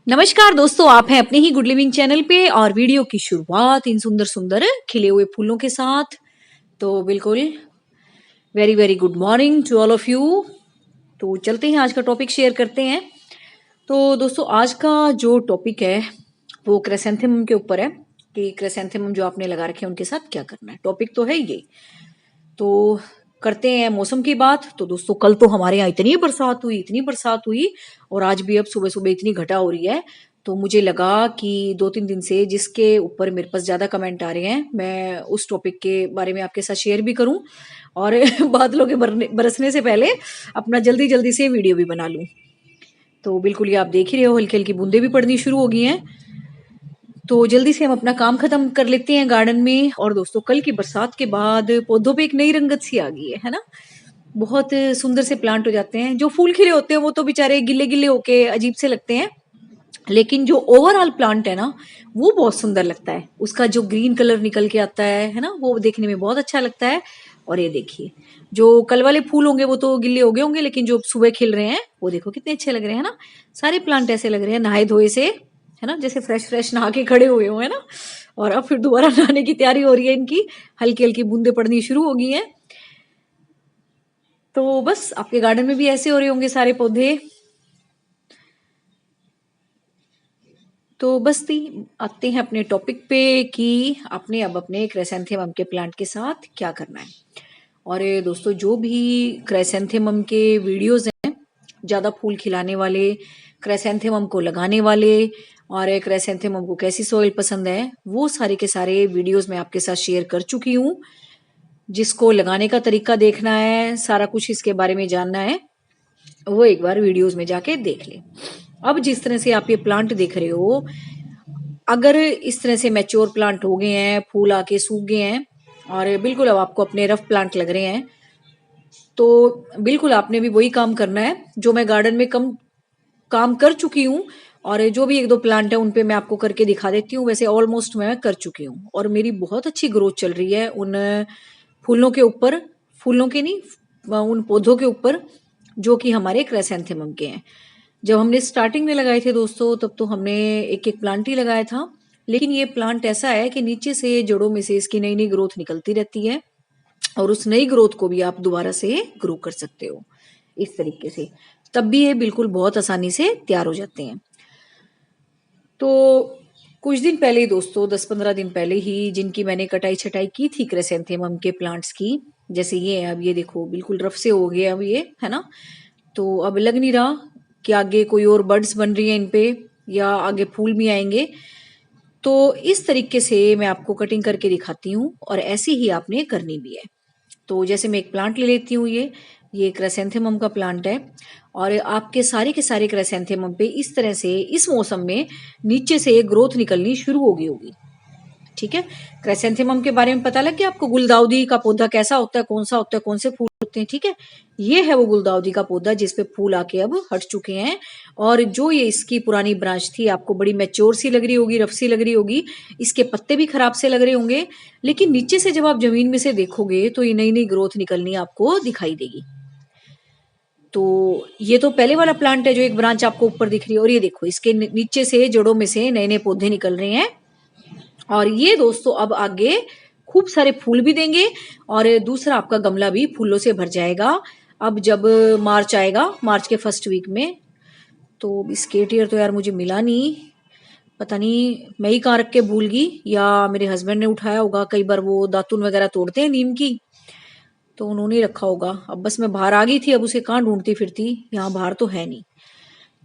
नमस्कार दोस्तों, आप हैं अपने ही गुड लिविंग चैनल पे और वीडियो की शुरुआत इन सुंदर सुंदर खिले हुए फूलों के साथ। तो बिल्कुल very very good morning to all of you. तो चलते हैं, आज का टॉपिक शेयर करते हैं। तो दोस्तों, आज का जो टॉपिक है वो क्रेसेंथेमम के ऊपर है कि क्रेसेंथेमम जो आपने लगा रखे हैं उनके साथ क्या करना है। टॉपिक तो है ये। तो करते हैं मौसम की बात। तो दोस्तों, कल तो हमारे यहाँ इतनी बरसात हुई और आज भी अब सुबह सुबह इतनी घटा हो रही है। तो मुझे लगा कि 2-3 दिन से जिसके ऊपर मेरे पास ज्यादा कमेंट आ रहे हैं, मैं उस टॉपिक के बारे में आपके साथ शेयर भी करूं और बादलों के बरसने से पहले अपना जल्दी जल्दी से वीडियो भी बना लूं। तो बिल्कुल ये आप देख ही रहे हो, हल्की हल्की बूंदे भी पड़नी शुरू हो गई हैं। तो जल्दी से हम अपना काम खत्म कर लेते हैं गार्डन में। और दोस्तों, कल की बरसात के बाद पौधों पे एक नई रंगत सी आ गई है ना। बहुत सुंदर से प्लांट हो जाते हैं। जो फूल खिले होते हैं वो तो बेचारे गिले गिले होके अजीब से लगते हैं, लेकिन जो ओवरऑल प्लांट है ना, वो बहुत सुंदर लगता है। उसका जो ग्रीन कलर निकल के आता है ना, वो देखने में बहुत अच्छा लगता है। और ये देखिए, जो कल वाले फूल होंगे वो तो गिले हो गए होंगे, लेकिन जो सुबह खिल रहे हैं वो देखो कितने अच्छे लग रहे हैं ना। सारे प्लांट ऐसे लग रहे हैं नहाए धोए से, है ना, जैसे फ्रेश फ्रेश नहा के खड़े हुए हो, है ना। और अब फिर दोबारा नहाने की तैयारी हो रही है इनकी, हल्की हल्की बूंदे पड़नी शुरू हो गई हैं। तो बस आपके गार्डन में भी ऐसे हो रहे होंगे सारे पौधे। तो बस आते हैं अपने टॉपिक पे कि आपने अब अपने क्राइसेंथेमम के प्लांट के साथ क्या करना है। और ये दोस्तों, जो भी क्राइसेंथेमम के वीडियोस हैं, ज्यादा फूल खिलाने वाले, क्राइसेंथेमम को लगाने वाले और क्राइसेंथेमम को कैसी सॉइल पसंद है, वो सारे के सारे वीडियोस मैं आपके साथ शेयर कर चुकी हूँ। जिसको लगाने का तरीका देखना है, सारा कुछ इसके बारे में जानना है, वो एक बार वीडियोस में जाके देख ले। अब जिस तरह से आप ये प्लांट देख रहे हो, अगर इस तरह से मैच्योर प्लांट हो गए हैं, फूल आके सूख गए हैं और बिल्कुल अब आपको अपने रफ प्लांट लग रहे हैं, तो बिल्कुल आपने भी वही काम करना है जो मैं गार्डन में कम काम कर चुकी हूँ। और जो भी 1-2 प्लांट है उन पे मैं आपको करके दिखा देती हूँ। वैसे ऑलमोस्ट मैं कर चुकी हूँ और मेरी बहुत अच्छी ग्रोथ चल रही है उन फूलों के ऊपर, फूलों के नहीं, उन पौधों के ऊपर जो कि हमारे क्राइसेंथेमम के हैं। जब हमने स्टार्टिंग में लगाए थे दोस्तों, तब तो हमने एक एक प्लांट ही लगाया था, लेकिन ये प्लांट ऐसा है कि नीचे से जड़ों में से इसकी नई नई ग्रोथ निकलती रहती है और उस नई ग्रोथ को भी आप दोबारा से ग्रो कर सकते हो इस तरीके से। तब भी ये बिल्कुल बहुत आसानी से तैयार हो जाते हैं। तो कुछ दिन पहले ही दोस्तों, 10-15 दिन पहले ही, जिनकी मैंने कटाई छटाई की थी क्रेसेंथेमम के प्लांट्स की, जैसे ये है, अब ये देखो बिल्कुल रफ से हो गए अब ये, है ना। तो अब लग नहीं रहा कि आगे कोई और बर्ड्स बन रही है इन पे या आगे फूल भी आएंगे। तो इस तरीके से मैं आपको कटिंग करके दिखाती हूँ और ऐसे ही आपने करनी भी है। तो जैसे मैं एक प्लांट ले लेती हूँ, ये क्राइसेंथेमम का प्लांट है और आपके सारे के सारे क्राइसेंथेमम पे इस तरह से इस मौसम में नीचे से ग्रोथ निकलनी शुरू हो गई होगी। ठीक है, क्राइसेंथेमम के बारे में पता लग गया आपको, गुलदाउदी का पौधा कैसा होता है, कौन सा होता है, कौन से फूल होते हैं। ठीक है, ये है वो गुलदाउदी का पौधा जिसपे फूल आके अब हट चुके हैं। और जो ये इसकी पुरानी ब्रांच थी, आपको बड़ी मैच्योर सी लग रही होगी, रफ सी लग रही होगी, इसके पत्ते भी खराब से लग रहे होंगे, लेकिन नीचे से जब आप जमीन में से देखोगे तो ये नई नई ग्रोथ निकलनी आपको दिखाई देगी। तो ये तो पहले वाला प्लांट है जो एक ब्रांच आपको ऊपर दिख रही है, और ये देखो इसके नीचे से जड़ों में से नए नए पौधे निकल रहे हैं। और ये दोस्तों अब आगे खूब सारे फूल भी देंगे और दूसरा आपका गमला भी फूलों से भर जाएगा। अब जब मार्च आएगा, मार्च के फर्स्ट वीक में, तो बिस्केट ईयर तो यार मुझे मिला नहीं, पता नहीं मैं ही कहाँ रख के भूल गई या मेरे हस्बैंड ने उठाया होगा। कई बार वो दातुन वगैरह तोड़ते हैं नीम की, तो उन्होंने रखा होगा। अब बस मैं बाहर आ गई थी, अब उसे कहाँ ढूंढती फिरती, यहाँ बाहर तो है नहीं।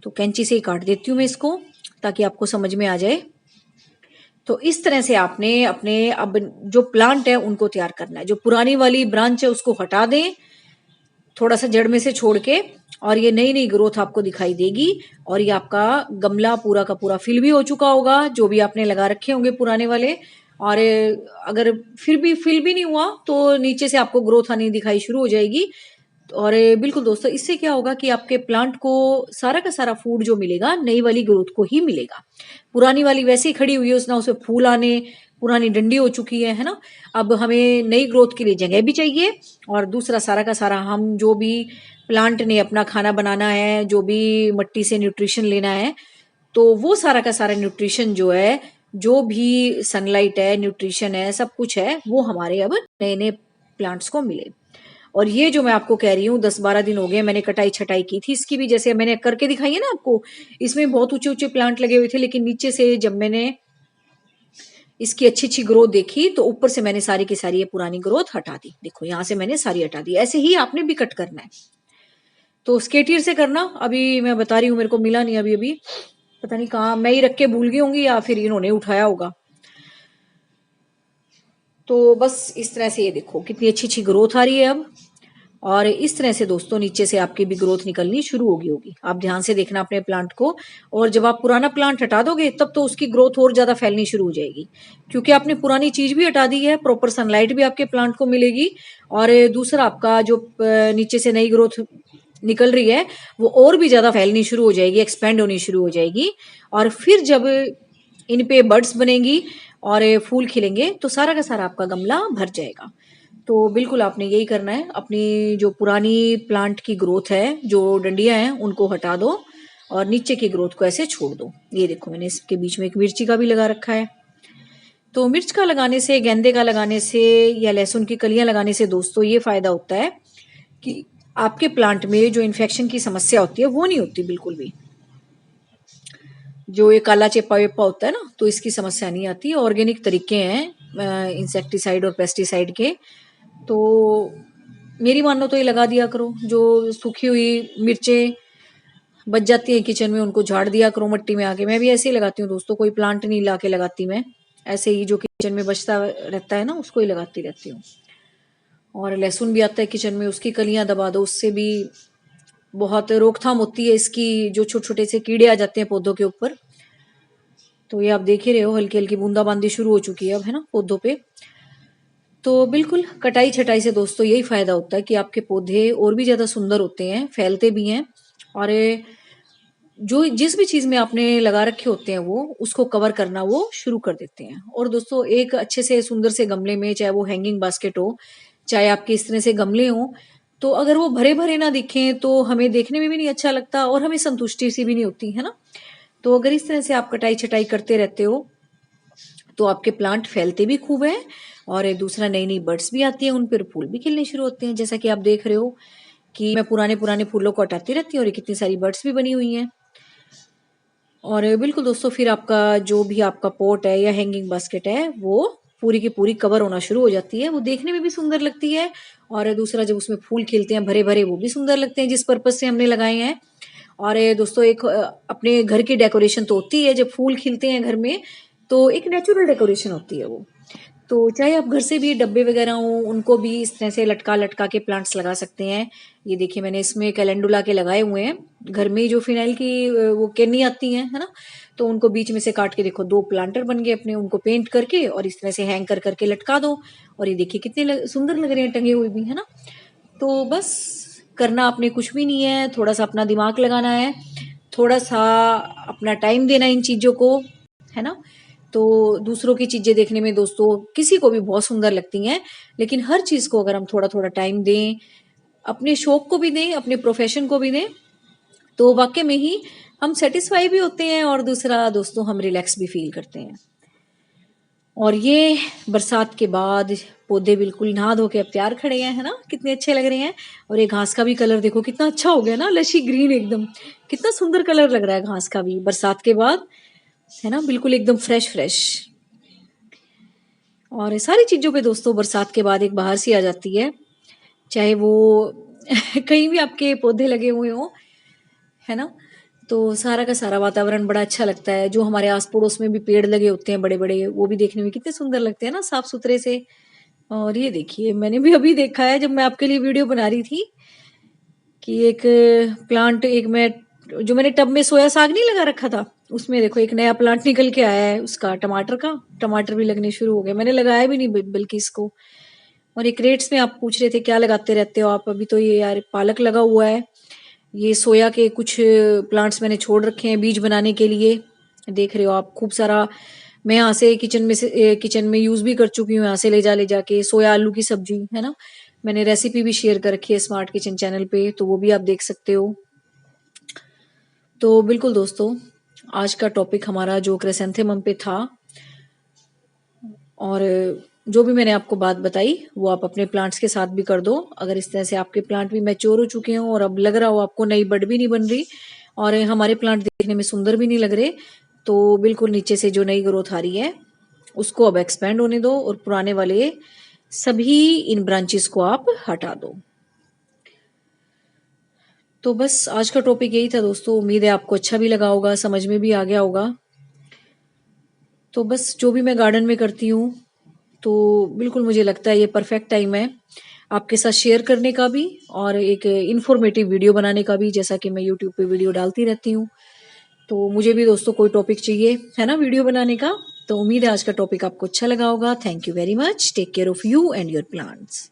तो कैंची से ही काट देती हूँ मैं इसको ताकि आपको समझ में आ जाए। तो इस तरह से आपने अपने अब जो प्लांट है उनको तैयार करना है। जो पुरानी वाली ब्रांच है उसको हटा दें थोड़ा सा जड़ में से छोड़ के, और ये नई नई ग्रोथ आपको दिखाई देगी। और ये आपका गमला पूरा का पूरा फिल भी हो चुका होगा, जो भी आपने लगा रखे होंगे पुराने वाले। और अगर फिर भी फिल भी नहीं हुआ तो नीचे से आपको ग्रोथ आनी दिखाई शुरू हो जाएगी। और बिल्कुल दोस्तों, इससे क्या होगा कि आपके प्लांट को सारा का सारा फूड जो मिलेगा नई वाली ग्रोथ को ही मिलेगा। पुरानी वाली वैसे ही खड़ी हुई है, उसना उसमें फूल आने, पुरानी डंडी हो चुकी है ना। अब हमें नई ग्रोथ के लिए जगह भी चाहिए और दूसरा सारा का सारा हम जो भी प्लांट ने अपना खाना बनाना है, जो भी मिट्टी से न्यूट्रिशन लेना है, तो वो सारा का सारा न्यूट्रिशन जो है, जो भी सनलाइट है, न्यूट्रिशन है, सब कुछ है, वो हमारे अब नए नए प्लांट्स को मिले। और ये जो मैं आपको कह रही हूँ 10-12 दिन हो गए मैंने कटाई छटाई की थी इसकी भी, जैसे मैंने करके दिखाई है ना आपको, इसमें बहुत ऊंचे ऊंचे प्लांट लगे हुए थे, लेकिन नीचे से जब मैंने इसकी अच्छी अच्छी ग्रोथ देखी तो ऊपर से मैंने सारी की सारी ये पुरानी ग्रोथ हटा दी। देखो यहाँ से मैंने सारी हटा दी। ऐसे ही आपने भी कट करना है। तो स्केटियर से करना, अभी मैं बता रही हूँ, मेरे को मिला नहीं अभी अभी, पता नहीं कहाँ, मैं ही रख के भूल गई होंगी या फिर इन्होंने उठाया होगा। तो बस इस तरह से ये देखो कितनी अच्छी अच्छी ग्रोथ आ रही है अब। और इस तरह से दोस्तों नीचे से आपकी भी ग्रोथ निकलनी शुरू होगी। आप ध्यान से देखना अपने प्लांट को, और जब आप पुराना प्लांट हटा दोगे तब तो उसकी ग्रोथ और ज्यादा फैलनी शुरू हो जाएगी, क्योंकि आपने पुरानी चीज भी हटा दी है, प्रॉपर सनलाइट भी आपके प्लांट को मिलेगी। और दूसरा आपका जो नीचे से नई ग्रोथ निकल रही है वो और भी ज्यादा फैलनी शुरू हो जाएगी, एक्सपेंड होनी शुरू हो जाएगी। और फिर जब इन पे बड्स बनेंगी और फूल खिलेंगे तो सारा का सारा आपका गमला भर जाएगा। तो बिल्कुल आपने यही करना है, अपनी जो पुरानी प्लांट की ग्रोथ है, जो डंडियां हैं उनको हटा दो और नीचे की ग्रोथ को ऐसे छोड़ दो। ये देखो मैंने इसके बीच में एक मिर्ची का भी लगा रखा है। तो मिर्च का लगाने से, गेंदे का लगाने से या लहसुन की कलियां लगाने से दोस्तों ये फायदा होता है कि आपके प्लांट में जो इन्फेक्शन की समस्या होती है वो नहीं होती बिल्कुल भी। जो ये काला चेपा वेपा होता है ना, तो इसकी समस्या नहीं आती। ऑर्गेनिक तरीके हैं इंसेक्टिसाइड और पेस्टिसाइड के। तो मेरी मानो तो ये लगा दिया करो। जो सूखी हुई मिर्चें बच जाती है किचन में उनको झाड़ दिया करो मट्टी में आके। मैं भी ऐसे ही लगाती हूँ दोस्तों, कोई प्लांट नहीं ला के लगाती मैं, ऐसे ही जो किचन में बचता रहता है ना उसको ही लगाती रहती हूँ। और लहसुन भी आता है किचन में, उसकी कलियां दबा दो, उससे भी बहुत रोकथाम होती है इसकी। जो छोटे छोटे से कीड़े आ जाते हैं पौधों के ऊपर, तो ये आप देख ही रहे हो, हल्की हल्की बूंदाबांदी शुरू हो चुकी है अब, है ना, पौधों पे। तो बिल्कुल कटाई छटाई से दोस्तों यही फायदा होता है कि आपके पौधे और भी ज्यादा सुंदर होते हैं, फैलते भी हैं। और जो जिस भी चीज में आपने लगा रखे होते हैं वो उसको कवर करना वो शुरू कर देते हैं। और दोस्तों एक अच्छे से सुंदर से गमले में, चाहे वो हैंगिंग बास्केट हो, चाहे आपके इस तरह से गमले हो, तो अगर वो भरे भरे ना दिखें तो हमें देखने में भी नहीं अच्छा लगता और हमें संतुष्टि सी भी नहीं होती, है ना। तो अगर इस तरह से आप कटाई छटाई करते रहते हो तो आपके प्लांट फैलते भी खूब हैं। और दूसरा नई नई बर्ड्स भी आती हैं, उन पर फूल भी खिलने शुरू होते हैं। जैसा कि आप देख रहे हो कि मैं पुराने पुराने फूलों को हटाती रहती हूँ और कितनी सारी बर्ड्स भी बनी हुई हैं। और बिल्कुल दोस्तों फिर आपका जो भी आपका पॉट है या हैंगिंग बास्केट है वो पूरी की पूरी कवर होना शुरू हो जाती है। वो देखने में भी सुंदर लगती है, और दूसरा जब उसमें फूल खिलते हैं भरे भरे वो भी सुंदर लगते हैं जिस पर्पज से हमने लगाए हैं। और दोस्तों एक अपने घर की डेकोरेशन तो होती है, जब फूल खिलते हैं घर में तो एक नेचुरल डेकोरेशन होती है वो। तो चाहे आप घर से भी डब्बे वगैरह हो उनको भी इस तरह से लटका लटका के प्लांट्स लगा सकते हैं। ये देखिए मैंने इसमें कैलेंडुला के लगाए हुए हैं घर में, जो फिनाइल की वो केनी आती है ना, तो उनको बीच में से काट के देखो 2 प्लांटर बन गए अपने, उनको पेंट करके और इस तरह से हैंग कर करके लटका दो। और ये देखिए कितने सुंदर लग रहे हैं टंगे हुए भी, है ना। तो बस करना आपने कुछ भी नहीं है, थोड़ा सा अपना दिमाग लगाना है, थोड़ा सा अपना टाइम देना इन चीजों को, है ना। तो दूसरों की चीजें देखने में दोस्तों किसी को भी बहुत सुंदर लगती हैं, लेकिन हर चीज को अगर हम थोड़ा थोड़ा टाइम दें, अपने शौक को भी दें, अपने प्रोफेशन को भी दें, तो वाकई में ही हम सेटिस्फाई भी होते हैं और दूसरा दोस्तों हम रिलैक्स भी फील करते हैं। और ये बरसात के बाद पौधे बिल्कुल नहा धो के अब तैयार खड़े हैं, है ना, कितने अच्छे लग रहे हैं। और ये घास का भी कलर देखो कितना अच्छा हो गया ना, लशी ग्रीन एकदम, कितना सुंदर कलर लग रहा है घास का भी बरसात के बाद, है ना, बिल्कुल एकदम फ्रेश फ्रेश। और सारी चीजों पे दोस्तों बरसात के बाद एक बाहर सी आ जाती है, चाहे वो कहीं भी आपके पौधे लगे हुए हो, है ना। तो सारा का सारा वातावरण बड़ा अच्छा लगता है। जो हमारे आस पड़ोस में भी पेड़ लगे होते हैं बड़े बड़े, वो भी देखने में कितने सुंदर लगते हैं ना, साफ सुथरे से। और ये देखिए मैंने भी अभी देखा है जब मैं आपके लिए वीडियो बना रही थी कि एक प्लांट, एक मैं जो मैंने टब में सोया साग नहीं लगा रखा था उसमें देखो एक नया प्लांट निकल के आया है उसका, टमाटर का। टमाटर भी लगने शुरू हो गए, मैंने लगाया भी नहीं बल्कि इसको। और एक रेट्स में आप पूछ रहे थे क्या लगाते रहते हो आप, अभी तो ये यार पालक लगा हुआ है, ये सोया के कुछ प्लांट्स मैंने छोड़ रखे हैं बीज बनाने के लिए, देख रहे हो आप खूब सारा। मैं यहाँ से किचन में यूज भी कर चुकी हूँ, यहाँ से ले जाके सोया आलू की सब्जी, है ना। मैंने रेसिपी भी शेयर कर रखी है स्मार्ट किचन चैनल पे, तो वो भी आप देख सकते हो। तो बिल्कुल दोस्तों आज का टॉपिक हमारा जो क्रिसैंथेमम पे था, और जो भी मैंने आपको बात बताई वो आप अपने प्लांट्स के साथ भी कर दो। अगर इस तरह से आपके प्लांट भी मैच्योर हो चुके हों और अब लग रहा हो आपको नई बड भी नहीं बन रही और हमारे प्लांट देखने में सुंदर भी नहीं लग रहे, तो बिल्कुल नीचे से जो नई ग्रोथ आ रही है उसको अब एक्सपेंड होने दो और पुराने वाले सभी इन ब्रांचेस को आप हटा दो। तो बस आज का टॉपिक यही था दोस्तों। उम्मीद है आपको अच्छा भी लगा होगा, समझ में भी आ गया होगा। तो बस जो भी मैं गार्डन में करती हूँ तो बिल्कुल मुझे लगता है ये परफेक्ट टाइम है आपके साथ शेयर करने का भी और एक इन्फॉर्मेटिव वीडियो बनाने का भी, जैसा कि मैं यूट्यूब पे वीडियो डालती रहती हूँ। तो मुझे भी दोस्तों कोई टॉपिक चाहिए है ना वीडियो बनाने का। तो उम्मीद है आज का टॉपिक आपको अच्छा लगा होगा। Thank you very much. Take care of you and your plants.